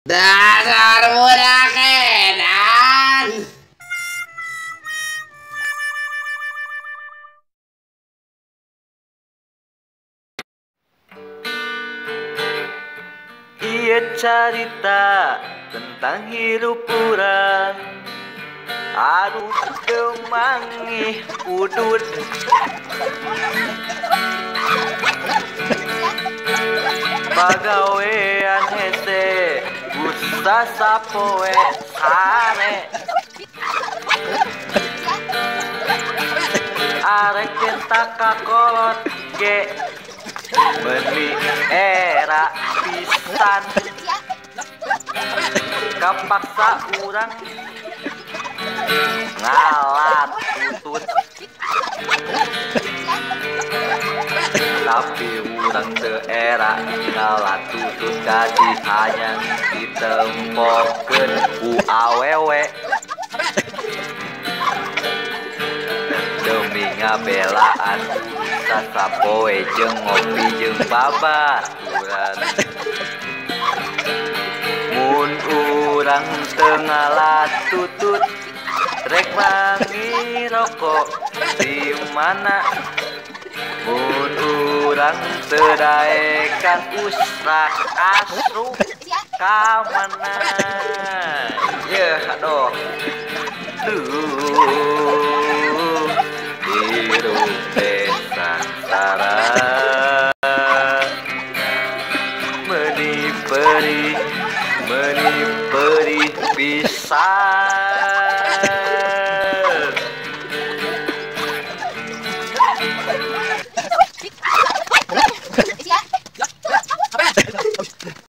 Dasar budak edan. Ieu carita tentang hirup urang anu teu mangih udud. Pagawean hese busa sapoe sare arek cinta kakolot ge meuni era pisan kapaksa urang ngalat tutut tapi urang teu era ngalat tutut kadi hanya ditempokeun ku awewe demi ngabelaan sasapoe jeung ngopi jeung babaturan. Mun urang teu ngalat tutut rek mangi rokok di mana. Mun urang teu daekan usrak asru ka mana. Yeuh aduh. Hirup teh sangsara meuni perih pisan.